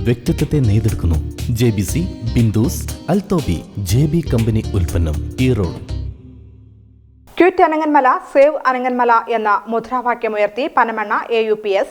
വ്യക്തിത്വത്തെ നെയ്തെടുക്കുന്നു. JBC, ബിന്ദുസ്, അൽത്തോബി, JB കമ്പനി ഉൽപ്പന്നം, ഈറോഡ്. ക്വിറ്റ് അനങ്ങന്മല, സേവ് അനങ്ങന്മല എന്ന മുദ്രാവാക്യമുയർത്തി പനമണ്ണ AUPS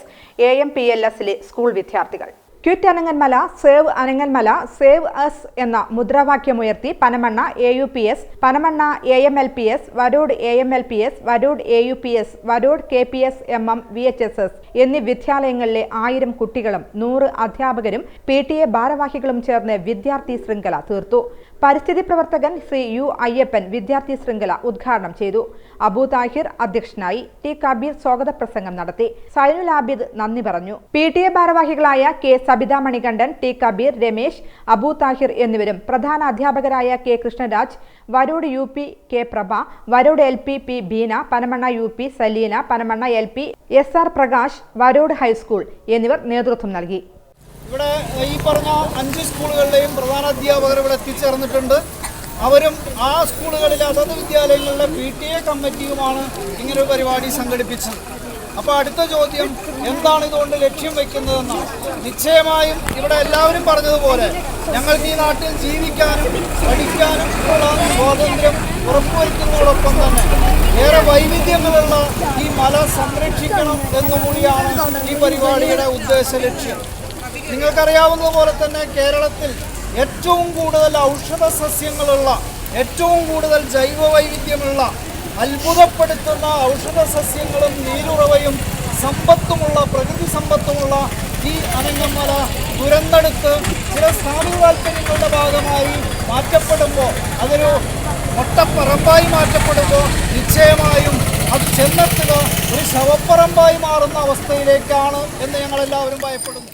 AMPLS സ്കൂൾ വിദ്യാർത്ഥികൾ. Quit Ananganmala, save Ananganmala, save us എന്ന മുദ്രാവാക്യമുയർത്തി Panamanna AUPS, Panamanna AMLPS, വരൂട് AMLPS, വരൂട് AUPS, വരൂട് KPS MM VHSS എന്നീ വിദ്യാലയങ്ങളിലെ 1000 കുട്ടികളും 100 അധ്യാപകരും PTA ഭാരവാഹികളും ചേർന്ന് വിദ്യാർത്ഥി ശൃംഖല തീർത്തു. പരിസ്ഥിതി പ്രവർത്തകൻ ശ്രീ U അയ്യപ്പൻ വിദ്യാർത്ഥി ശൃംഖല ഉദ്ഘാടനം ചെയ്തു. അബു താഹിർ അധ്യക്ഷനായി. T കബീർ സ്വാഗത പ്രസംഗം നടത്തി. സൈനുൽ ആബിദ് നന്ദി പറഞ്ഞു. PTA ഭാരവാഹികളായ K സബിത മണികണ്ഠൻ, T കബീർ, രമേശ്, അബു താഹിർ എന്നിവരും പ്രധാന അധ്യാപകരായ K Krishnaraj, Varode UP K Prabha, Varode LP P Beena, Panamanna UP Saleena, Panamanna LP SR Prakash, Varode high school എന്നിവർ നേതൃത്വം നൽകി. ഇവിടെ ഈ പറഞ്ഞ 5 സ്കൂളുകളിലെയും പ്രധാന അധ്യാപകർ ഇവിടെ എത്തിച്ചേർന്നിട്ടുണ്ട്. അവരും ആ സ്കൂളുകളിലെ അതത് വിദ്യാലയങ്ങളിലെ PTA കമ്മിറ്റിയുമാണ് ഇങ്ങനൊരു പരിപാടി സംഘടിപ്പിച്ചത്. അപ്പോൾ അടുത്ത ചോദ്യം, എന്താണ് ഇതുകൊണ്ട് ലക്ഷ്യം വയ്ക്കുന്നതെന്നാണ്. നിശ്ചയമായും ഇവിടെ എല്ലാവരും പറഞ്ഞതുപോലെ ഞങ്ങൾക്ക് ഈ നാട്ടിൽ ജീവിക്കാനും പഠിക്കാനും ഉള്ള സ്വാതന്ത്ര്യം ഉറപ്പുവയ്ക്കുന്നതോടൊപ്പം തന്നെ ഏറെ വൈവിധ്യങ്ങളുള്ള ഈ മല സംരക്ഷിക്കണം എന്നുകൂടിയാണ് ഈ പരിപാടിയുടെ ഉദ്ദേശ ലക്ഷ്യം. നിങ്ങൾക്കറിയാവുന്നതുപോലെ തന്നെ കേരളത്തിൽ ഏറ്റവും കൂടുതൽ ഔഷധ സസ്യങ്ങളുള്ള, ഏറ്റവും കൂടുതൽ ജൈവ വൈവിധ്യമുള്ള, അത്ഭുതപ്പെടുത്തുന്ന ഔഷധ സസ്യങ്ങളും നീരുറവയും സമ്പത്തുമുള്ള, പ്രകൃതി സമ്പത്തുമുള്ള ഈ അനങ്ങന്മല തുരന്നെടുത്ത് ചില സ്ഥാനിക താല്പര്യങ്ങളുടെ ഭാഗമായി മാറ്റപ്പെടുമ്പോൾ, അതൊരു മൊട്ടപ്പറമ്പായി മാറ്റപ്പെടുമ്പോൾ നിശ്ചയമായും അത് ചെന്നെത്തുക ഒരു ശവപ്പറമ്പായി മാറുന്ന അവസ്ഥയിലേക്കാണ് എന്ന് ഞങ്ങളെല്ലാവരും ഭയപ്പെടുന്നു.